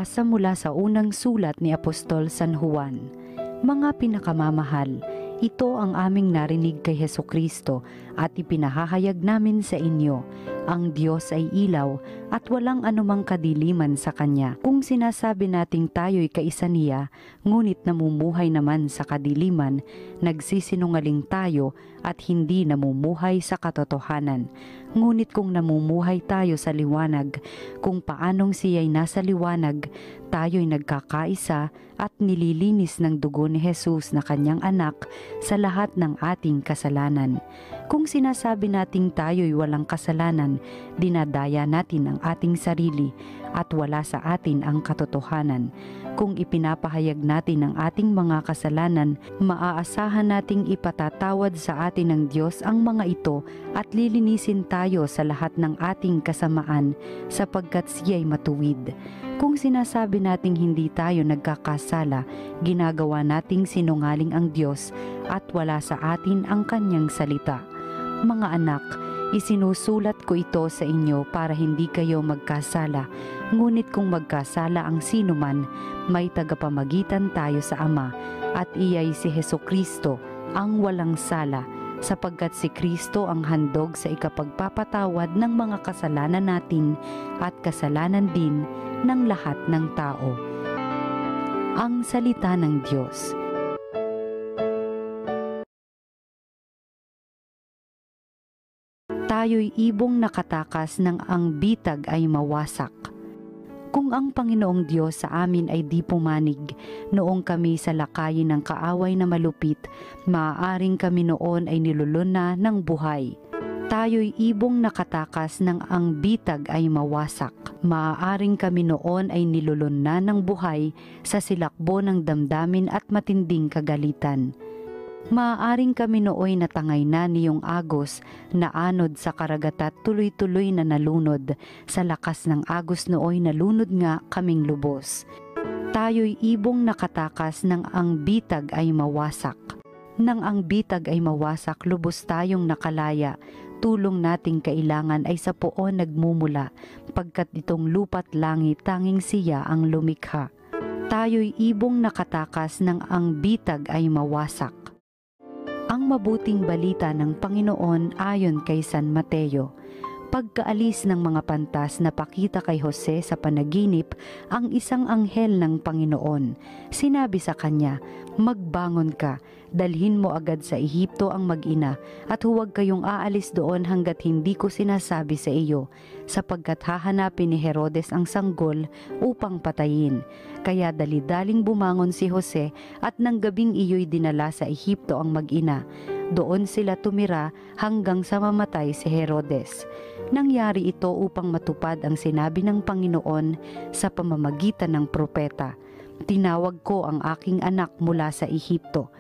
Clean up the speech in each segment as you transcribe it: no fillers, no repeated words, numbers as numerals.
Pagbasa mula sa unang sulat ni Apostol San Juan. Mga pinakamamahal, ito ang aming narinig kay Hesukristo at ipinahahayag namin sa inyo. Ang Diyos ay ilaw at walang anumang kadiliman sa Kanya. Kung sinasabi nating tayo'y kaisa niya, ngunit namumuhay naman sa kadiliman, nagsisinungaling tayo at hindi namumuhay sa katotohanan. Ngunit kung namumuhay tayo sa liwanag, kung paanong siya'y nasa liwanag, tayo'y nagkakaisa at nililinis ng dugo ni Jesus na Kanyang anak sa lahat ng ating kasalanan. Kung sinasabi nating tayo'y walang kasalanan, dinadaya natin ang ating sarili at wala sa atin ang katotohanan. Kung ipinapahayag natin ang ating mga kasalanan, maaasahan nating ipatatawad sa atin ng Diyos ang mga ito at lilinisin tayo sa lahat ng ating kasamaan sapagkat siya'y matuwid. Kung sinasabi nating hindi tayo nagkakasala, ginagawa nating sinungaling ang Diyos at wala sa atin ang Kanyang salita. Mga anak, isinusulat ko ito sa inyo para hindi kayo magkasala. Ngunit kung magkasala ang sinuman, may tagapamagitan tayo sa Ama, at iya'y si Hesukristo, ang walang sala, sapagkat si Kristo ang handog sa ikapagpapatawad ng mga kasalanan natin at kasalanan din ng lahat ng tao. Ang salita ng Diyos. Tayo'y ibong nakatakas ng ang bitag ay mawasak. Kung ang Panginoong Diyos sa amin ay di pumanig, noong kami sa lakayin ng kaaway na malupit, maaaring kami noon ay nilulun na ng buhay. Tayo'y ibong nakatakas ng ang bitag ay mawasak. Maaaring kami noon ay nilulun na ng buhay sa silakbo ng damdamin at matinding kagalitan. Maaaring kami nooy natangay na niyong agos na anod sa karagat at tuloy-tuloy na nalunod. Sa lakas ng agos nooy nalunod nga kaming lubos. Tayo'y ibong nakatakas ng ang bitag ay mawasak. Nang ang bitag ay mawasak, lubos tayong nakalaya. Tulong nating kailangan ay sa poon nagmumula, pagkat itong lupa't langit tanging siya ang lumikha. Tayo'y ibong nakatakas ng ang bitag ay mawasak. Ang mabuting balita ng Panginoon ayon kay San Mateo. Pagkaalis ng mga pantas, napakita kay Jose sa panaginip ang isang anghel ng Panginoon. Sinabi sa kanya, "Magbangon ka, dalhin mo agad sa Ehipto ang mag-ina at huwag kayong aalis doon hanggat hindi ko sinasabi sa iyo, sapagkat hahanapin ni Herodes ang sanggol upang patayin." Kaya dali-daling bumangon si Jose at nang gabing iyo'y dinala sa Ehipto ang mag-ina. Doon sila tumira hanggang sa mamatay si Herodes. Nangyari ito upang matupad ang sinabi ng Panginoon sa pamamagitan ng propeta, "Tinawag ko ang aking anak mula sa Ehipto."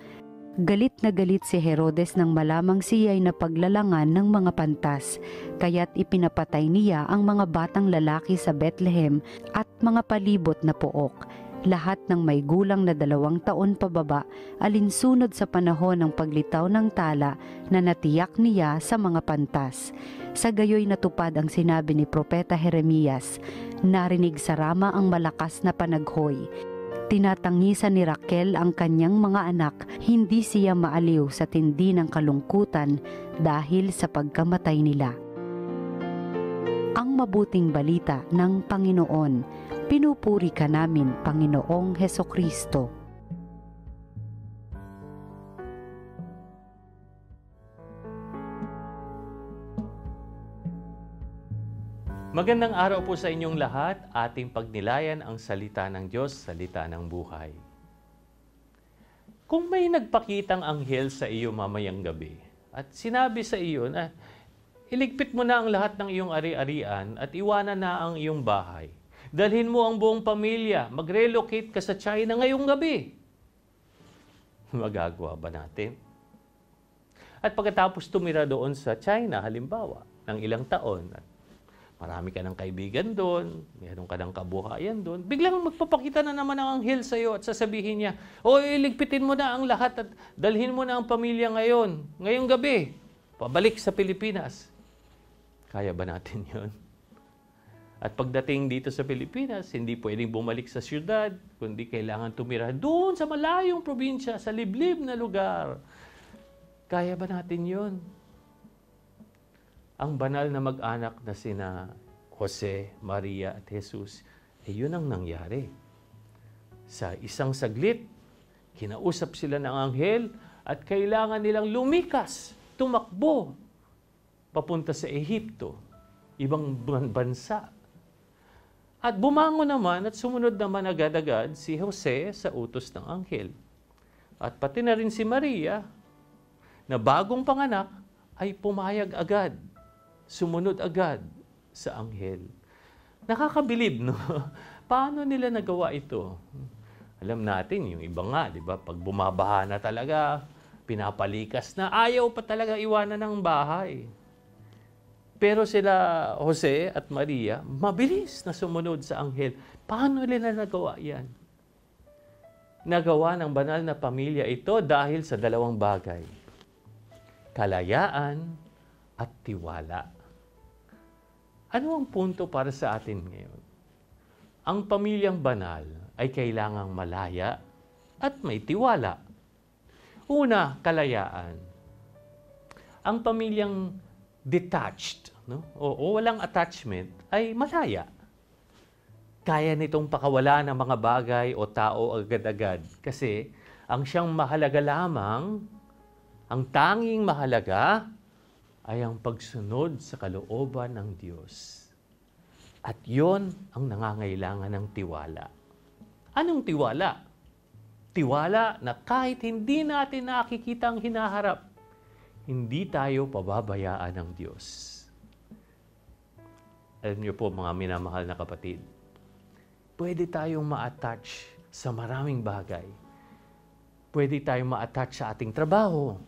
Galit na galit si Herodes nang malamang siya'y napaglalangan ng mga pantas, kaya't ipinapatay niya ang mga batang lalaki sa Bethlehem at mga palibot na pook. Lahat ng may gulang na 2 taon pababa, alinsunod sa panahon ng paglitaw ng tala na natiyak niya sa mga pantas. Sa gayoy natupad ang sinabi ni Propeta Jeremias, "Narinig sa Rama ang malakas na panaghoy. Tinatangisan ni Raquel ang kanyang mga anak, hindi siya maaliw sa tindi ng kalungkutan dahil sa pagkamatay nila." Ang mabuting balita ng Panginoon. Pinupuri ka namin, Panginoong Hesukristo. Magandang araw po sa inyong lahat. Ating pagnilayan ang salita ng Diyos, salita ng buhay. Kung may nagpakitang anghel sa iyo mamayang gabi at sinabi sa iyo na iligpit mo na ang lahat ng iyong ari-arian at iwanan na ang iyong bahay, dalhin mo ang buong pamilya, mag-relocate ka sa China ngayong gabi, magagawa ba natin? At pagkatapos tumira doon sa China, halimbawa, ng ilang taon, at marami ka ng kaibigan doon, meron ka ng kabuhayan doon, biglang magpapakita na naman ang anghel sa iyo at sasabihin niya, "O, iligpitin mo na ang lahat at dalhin mo na ang pamilya ngayong gabi, pabalik sa Pilipinas." Kaya ba natin yon? At pagdating dito sa Pilipinas, hindi pwedeng bumalik sa syudad, kundi kailangan tumira doon sa malayong probinsya, sa liblib na lugar. Kaya ba natin yun? Ang banal na mag-anak na sina Jose, Maria at Jesus, yun ang nangyari. Sa isang saglit, kinausap sila ng anghel at kailangan nilang lumikas, tumakbo, papunta sa Ehipto, ibang bansa. At bumangon naman at sumunod naman agad-agad si Jose sa utos ng anghel. At pati na rin si Maria, na bagong panganak, ay pumayag agad, sumunod agad sa anghel. Nakakabilib, no? Paano nila nagawa ito? Alam natin, yung iba nga, di ba? Pag bumabaha na talaga, pinapalikas na, ayaw pa talaga iwanan ng bahay. Pero sila, Jose at Maria, mabilis na sumunod sa anghel. Paano nila nagawa yan? Nagawa ng banal na pamilya ito dahil sa dalawang bagay. Kalayaan at tiwala. Ano ang punto para sa atin ngayon? Ang pamilyang banal ay kailangang malaya at may tiwala. Una, kalayaan. Ang pamilyang detached, no? O walang attachment, ay malaya. Kaya nitong pakawala ng mga bagay o tao agad-agad. Kasi ang siyang mahalaga lamang, ang tanging mahalaga, ay ang pagsunod sa kalooban ng Diyos. At yon ang nangangailangan ng tiwala. Anong tiwala? Tiwala na kahit hindi natin nakikita ang hinaharap, hindi tayo pababayaan ng Diyos. Alam niyo po mga minamahal na kapatid, pwede tayong ma-attach sa maraming bagay. Pwede tayong ma-attach sa ating trabaho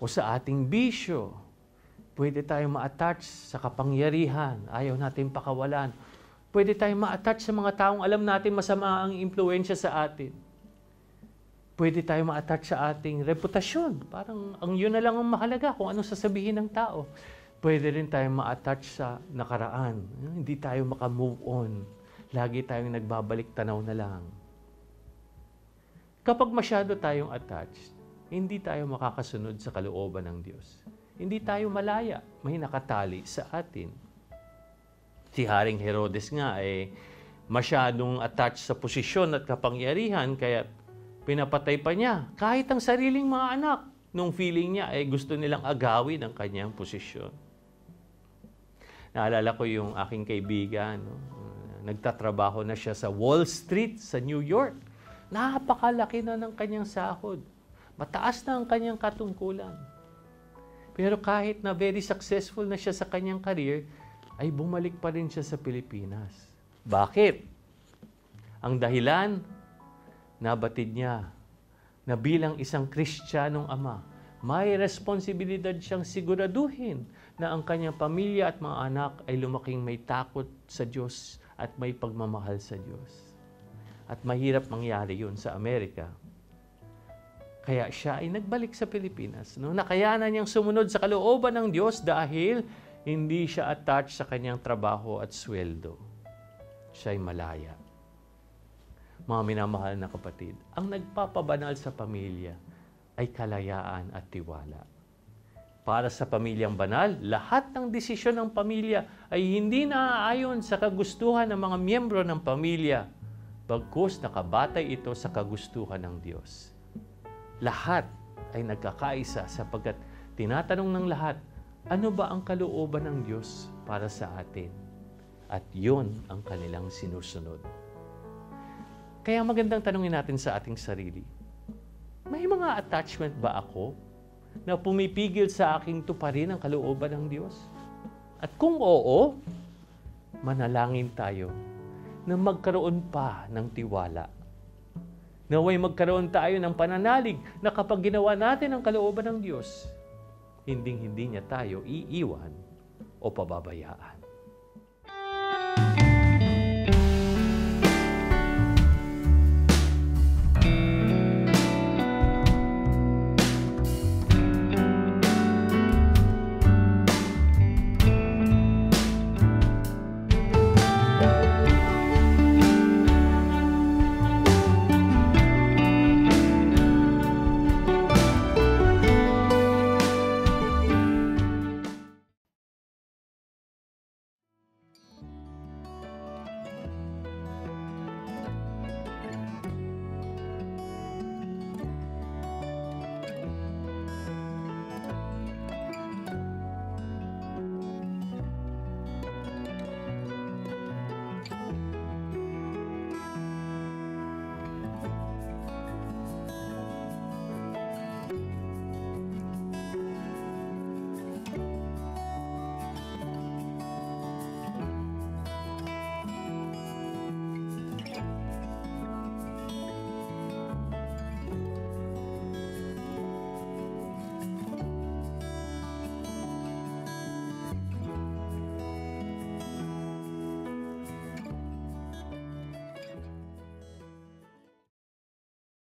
o sa ating bisyo. Pwede tayong ma-attach sa kapangyarihan, ayaw natin pakawalan. Pwede tayong ma-attach sa mga taong alam natin masama ang impluensya sa atin. Pwede tayong ma-attach sa ating reputasyon. Parang ang yun na lang ang mahalaga kung anong sasabihin ng tao. Pwede rin tayong ma-attach sa nakaraan. Hindi tayo maka-move on. Lagi tayong nagbabalik tanaw na lang. Kapag masyado tayong attached, hindi tayo makakasunod sa kalooban ng Diyos. Hindi tayo malaya, may nakatali sa atin. Si Haring Herodes nga masyadong attached sa posisyon at kapangyarihan, kaya pinapatay pa niya kahit ang sariling mga anak. Nung feeling niya gusto nilang agawin ang kanyang posisyon. Naalala ko yung aking kaibigan, no? Nagtatrabaho na siya sa Wall Street sa New York. Napakalaki na ng kanyang sahod. Mataas na ang kanyang katungkulan. Pero kahit na very successful na siya sa kanyang career, ay bumalik pa rin siya sa Pilipinas. Bakit? Ang dahilan, nabatid niya na bilang isang Kristiyanong ama, may responsibilidad siyang siguraduhin na ang kanyang pamilya at mga anak ay lumaking may takot sa Diyos at may pagmamahal sa Diyos. At mahirap mangyari yun sa Amerika. Kaya siya ay nagbalik sa Pilipinas. No? Nakayanan niyang sumunod sa kalooban ng Diyos dahil hindi siya attached sa kanyang trabaho at sweldo. Siya ay malaya. Mga minamahal na kapatid, ang nagpapabanal sa pamilya ay kalayaan at tiwala. Para sa pamilyang banal, lahat ng desisyon ng pamilya ay hindi naaayon sa kagustuhan ng mga miyembro ng pamilya, bagkus nakabatay ito sa kagustuhan ng Diyos. Lahat ay nagkakaisa sapagkat tinatanong ng lahat, ano ba ang kalooban ng Diyos para sa atin? At yun ang kanilang sinusunod. Kaya magandang tanungin natin sa ating sarili, may mga attachment ba ako na pumipigil sa aking tuparin ang kalooban ng Diyos? At kung oo, manalangin tayo na magkaroon pa ng tiwala. Naway magkaroon tayo ng pananalig na kapag ginawa natin ang kalooban ng Diyos, hindi niya tayo iiwan o pababayaan.